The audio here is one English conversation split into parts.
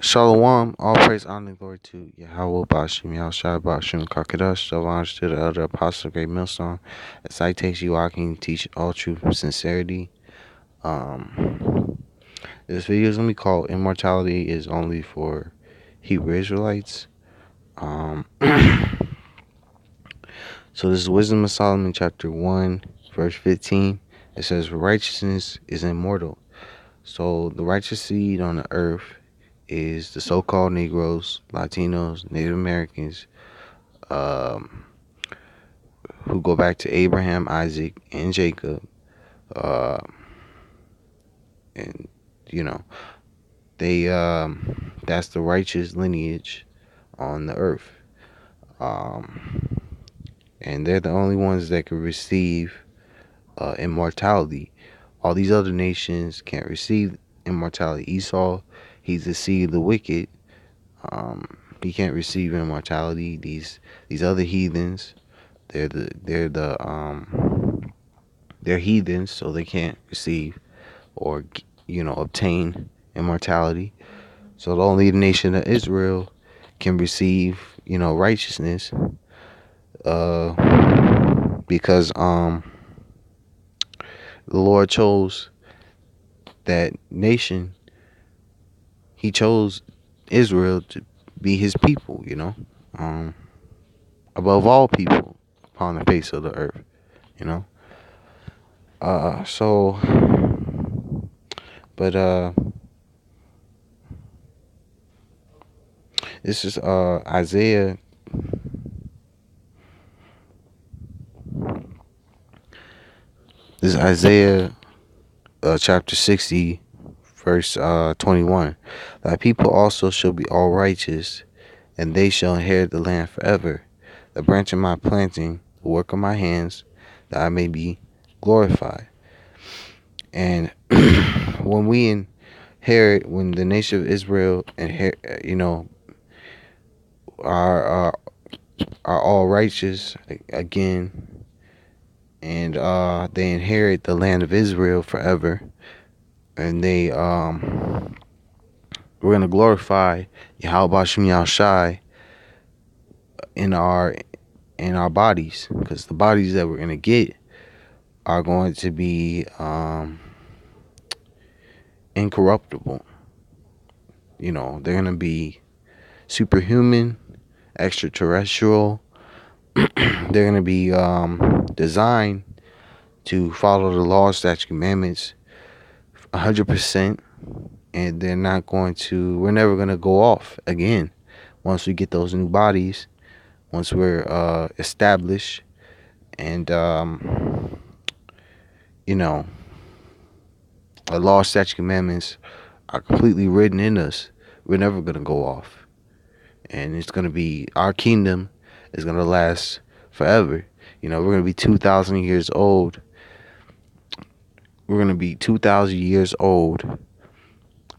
Shalom, all praise, honor, and glory to Yahweh, Bashim, Yahushua, Bashim, Kakadash, Shalom to the elder apostle, great millstone, as I teach you, I can teach all truth, sincerity. This video is going to be called Immortality is Only for Hebrew Israelites. So this is Wisdom of Solomon, chapter 1, verse 15. It says, righteousness is immortal. So the righteous seed on the earth is the so-called Negroes, Latinos, Native Americans, who go back to Abraham, Isaac, and Jacob, uh, and you know they that's the righteous lineage on the earth, and they're the only ones that can receive immortality. All these other nations can't receive immortality. Esau, he's the seed of the wicked. He can't receive immortality. These other heathens, they're heathens, so they can't receive or obtain immortality. So the only nation of Israel can receive righteousness, because the Lord chose that nation. He chose Israel to be his people, above all people upon the face of the earth, you know. So, but this is Isaiah. This is Isaiah chapter 60, verse 21. Thy people also shall be all righteous, and they shall inherit the land forever. The branch of my planting, the work of my hands, that I may be glorified. And when when the nation of Israel are all righteous again, and they inherit the land of Israel forever, and we're gonna glorify Yahweh Shem Yahushai in our bodies, because the bodies that we're gonna get are going to be incorruptible. They're gonna be superhuman, extraterrestrial. They're gonna be designed to follow the laws, statutes, commandments 100%, and we're never gonna go off again once we get those new bodies, once we're established, and the law, statutes, commandments are completely written in us. We're never gonna go off, and it's gonna be, our kingdom is gonna last forever. We're gonna be 2,000 years old. We're gonna be 2,000 years old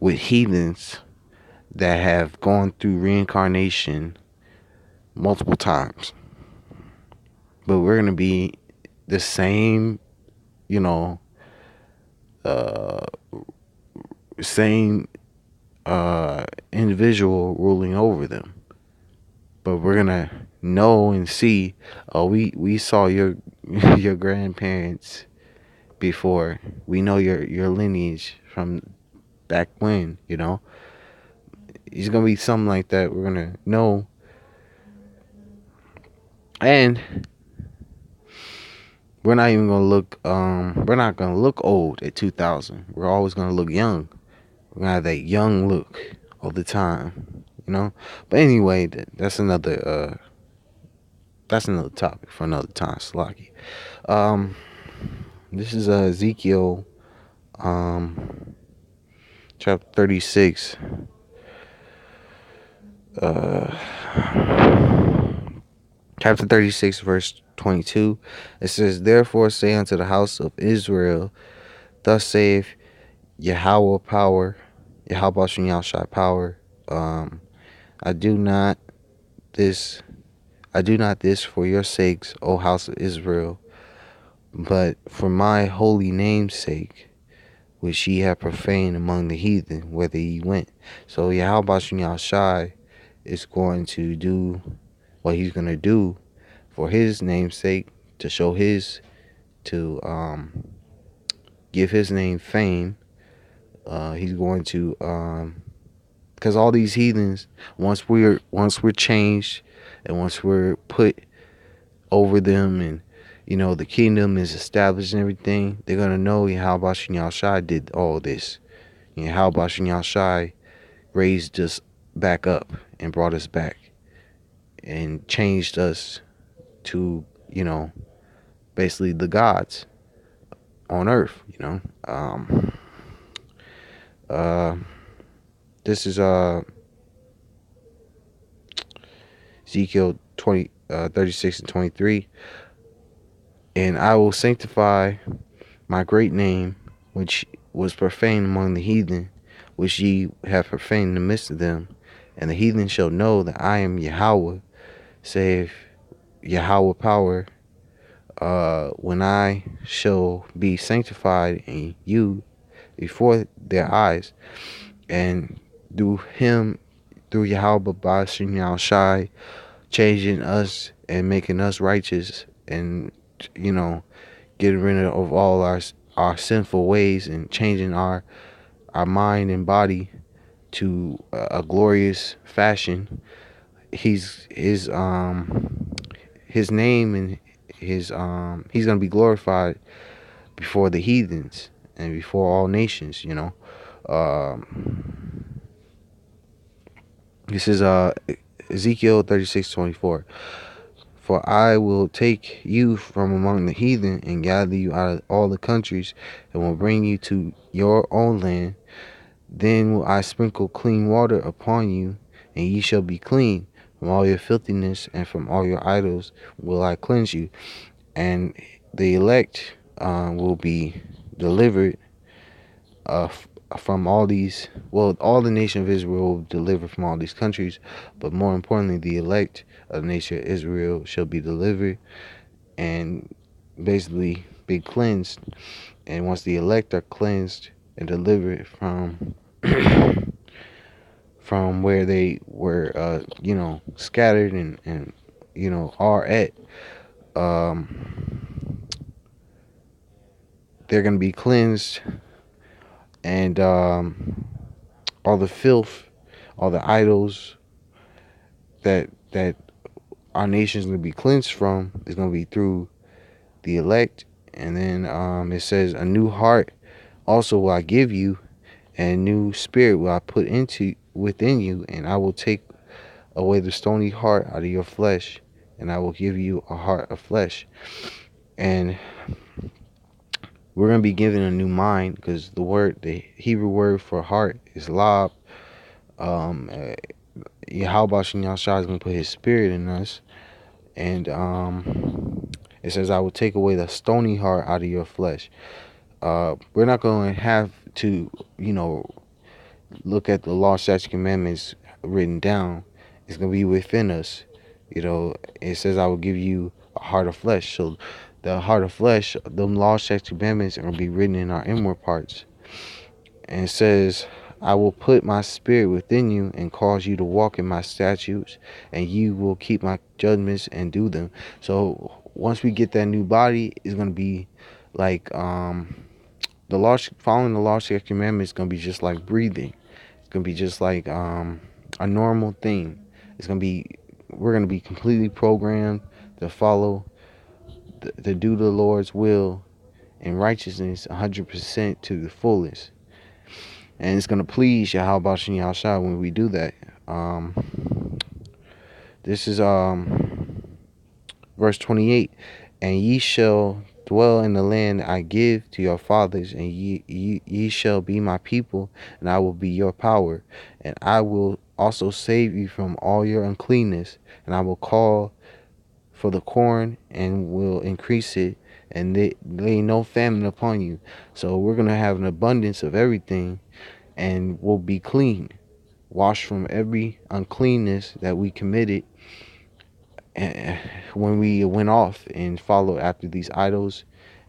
with heathens that have gone through reincarnation multiple times. But we're gonna be the same, uh, same individual ruling over them. But we're gonna know and see. Oh, we saw your your grandparents before. We know your lineage from back when. It's gonna be something like that. We're gonna know, and we're not even gonna look. We're not gonna look old at 2,000. We're always gonna look young. We're gonna have that young look all the time. But anyway, that's another topic for another time. Slocky. This is Ezekiel, chapter 36. Chapter 36, verse 22. It says, therefore say unto the house of Israel, thus saith Yahweh power, Yahweh Shem Yahushai power. I do not this for your sakes, O house of Israel, but for my holy name's sake, which ye have profaned among the heathen, whither ye went. So Yahweh Shai is going to do what he's going to do for his name's sake, to show his, to give his name fame. He's going to, because all these heathens, once we're changed, and once we're put over them, and the kingdom is established and everything, they're gonna know Yahweh Shai did all this. Yahweh Shai raised us back up and brought us back and changed us to, basically the gods on earth. This is Ezekiel 36 and 23. And I will sanctify my great name, which was profaned among the heathen, which ye have profaned in the midst of them. And the heathen shall know that I am Yahweh, saith Yahweh power, when I shall be sanctified in you before their eyes, and through Yahweh Ba'ashim Shai, changing us and making us righteous, and getting rid of all our sinful ways, and changing our mind and body to a glorious fashion. His name and he's gonna be glorified before the heathens and before all nations. This is Ezekiel 36:24. For I will take you from among the heathen, and gather you out of all the countries, and will bring you to your own land. Then will I sprinkle clean water upon you, and ye shall be clean. From all your filthiness and from all your idols will I cleanse you. And the elect will be delivered from all these. Well, all the nation of Israel will be delivered from all these countries, but more importantly, the elect of the nation of Israel shall be delivered and basically be cleansed. And once the elect are cleansed and delivered from from where they were scattered and are at, they're going to be cleansed, and all the filth, all the idols that our nation is going to be cleansed from is going to be through the elect. And then it says, a new heart also will I give you, and a new spirit will I put within you, and I will take away the stony heart out of your flesh, and I will give you a heart of flesh. And we're going to be given a new mind, because the Hebrew word for heart is lab. Yahweh Shai is going to put his spirit in us. And it says, I will take away the stony heart out of your flesh. We're not going to have to, look at the law, statutes, commandments written down. It's going to be within us. It says, I will give you a heart of flesh. So the heart of flesh, the law, statutes, commandments are going to be written in our inward parts. And it says, I will put my spirit within you and cause you to walk in my statutes, and you will keep my judgments and do them. So once we get that new body, it's going to be like following the law, statutes, commandments is going to be just like breathing. It's going to be just like a normal thing. We're going to be completely programmed to follow, to do the Lord's will in righteousness 100% to the fullest. And it's going to please Yahweh Shai when we do that. This is verse 28. And ye shall dwell in the land I give to your fathers, and ye shall be my people, and I will be your power. And I will also save you from all your uncleanness, and I will call for the corn and will increase it, and lay no famine upon you. So we're going to have an abundance of everything, and we'll be clean, washed from every uncleanness that we committed when we went off and followed after these idols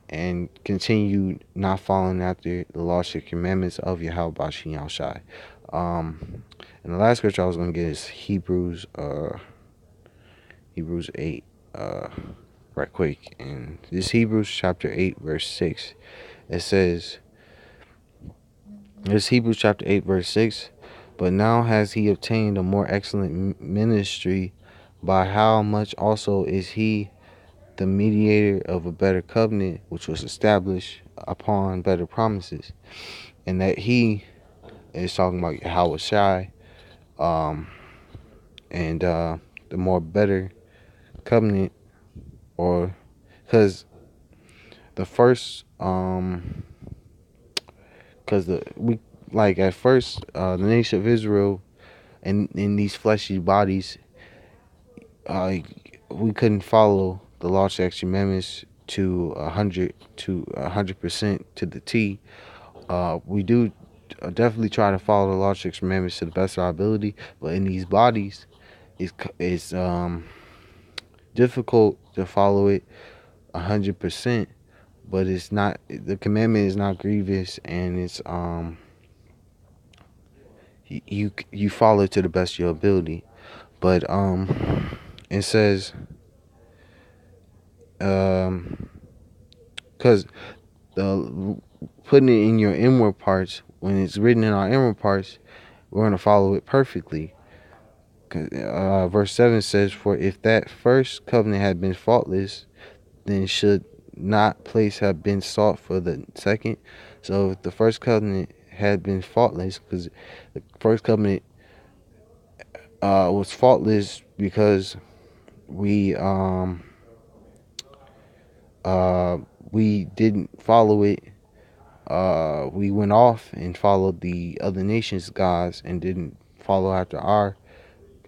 and continue not following after the law, statutes, commandments of Yahweh Bashin Yahushai. And the last scripture I was gonna get is Hebrews 8, right quick. And this Hebrews chapter 8, verse 6. It says, this Hebrews chapter 8, verse 6. But now has he obtained a more excellent ministry, by how much also is he the mediator of a better covenant, which was established upon better promises. And that he is talking about Yahweh Shai, and the more better covenant, or because the first because we like at first the nation of Israel and in these fleshy bodies, we couldn't follow the law, statutes, commandments to 100% to the T. We do definitely try to follow the law, statutes, commandments to the best of our ability, but in these bodies, it's difficult to follow it 100%. But it's not, the commandment is not grievous, and it's you follow it to the best of your ability. But it says because the putting it in your inward parts, when it's written in our inward parts, we're going to follow it perfectly. Verse 7 says, for if that first covenant had been faultless, then should not place have been sought for the second. So if the first covenant had been faultless, because the first covenant was faultless because we didn't follow it. We went off and followed the other nations' gods and didn't follow after our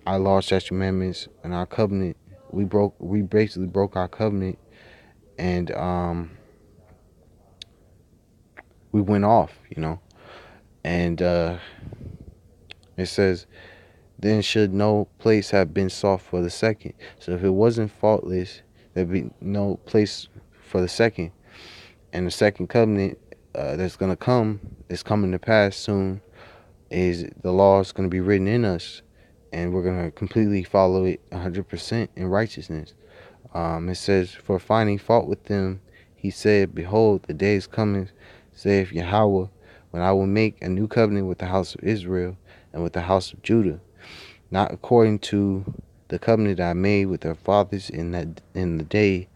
law, statutes, commandments, and our covenant. We basically broke our covenant, and we went off, and it says, then should no place have been sought for the second. So if it wasn't faultless, there'd be no place for the second. And the second covenant that's going to come, is coming to pass soon, is the law is going to be written in us, and we're going to completely follow it 100% in righteousness. It says, for finding fault with them, he said, behold, the day is coming, saith Yahweh, when I will make a new covenant with the house of Israel and with the house of Judah, not according to the covenant I made with their fathers in the day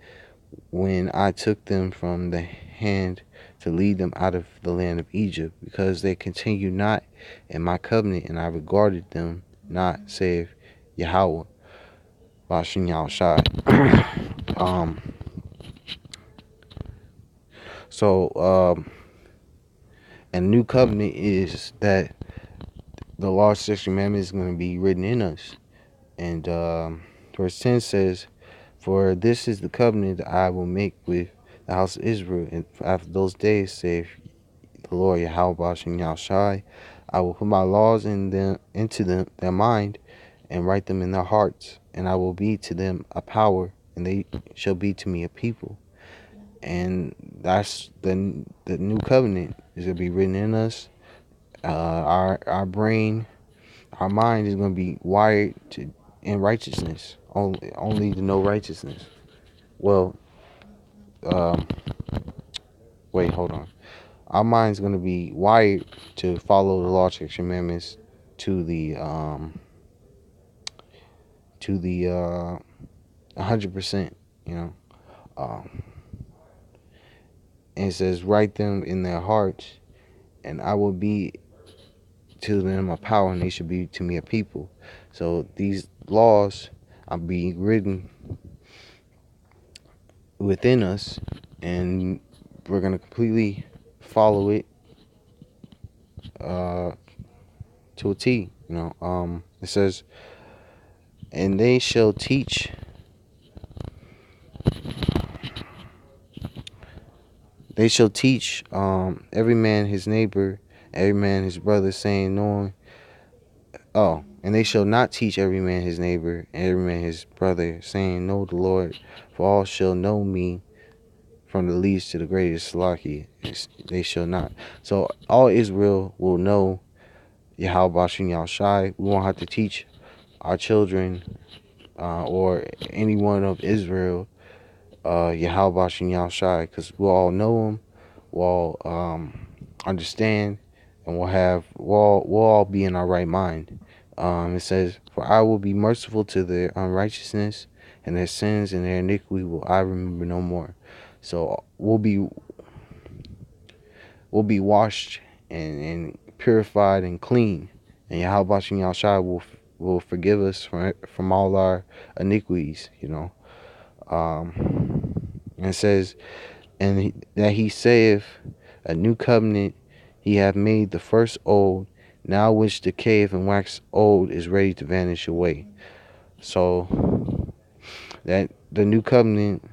when I took them from the hand to lead them out of the land of Egypt, because they continued not in my covenant, and I regarded them not, saith Yahweh Bashin Yahushai. And new covenant is that the law, statutes, commandments is going to be written in us. And verse 10 says, for this is the covenant that I will make with the house of Israel, and after those days, saith the Lord Yahweh Bashin Yahushai, I will put my laws into their mind, and write them in their hearts, and I will be to them a power, and they shall be to me a people. And that's the new covenant is going to be written in us. Our brain, our mind is going to be wired in righteousness, only to know righteousness. Well, wait, hold on. Our mind's going to be wired to follow the law, statutes, commandments to the 100%, and it says, write them in their hearts, and I will be to them a power, and they should be to me a people. So these laws are being written within us, and we're going to completely follow it to a T. It says, and they shall teach every man his neighbor, every man his brother, saying, knowing, and they shall not teach every man his neighbor and every man his brother, saying, know the Lord, for all shall know me, from the least to the greatest, Salaki, they shall not. So all Israel will know Yahweh Bashem Yahushai. We won't have to teach our children or anyone of Israel Yahweh Bashem Yahushai, because we'll all know him, we'll all understand, and we'll all be in our right mind. It says, "For I will be merciful to their unrighteousness, and their sins and their iniquity will I remember no more." So we'll be washed and purified and clean, and Yahweh Bashem Yahushai will forgive us from all our iniquities. And it says, that he saith, "A new covenant he hath made, the first old, now which decayeth and wax old is ready to vanish away." So that the new covenant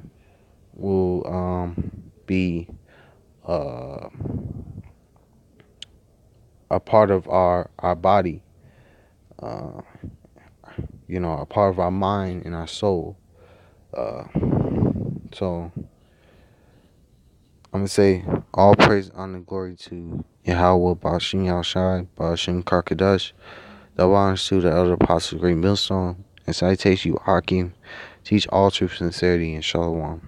will be uh, a part of our body, uh, a part of our mind and our soul. So I'm gonna say all praise, honor, glory to Yahweh Ba'ashim Yahushai, Ba'ashim Karkadash, double honors to the elder apostles, great millstone, and salutations you Hakim, teach all truth, sincerity, and shalom.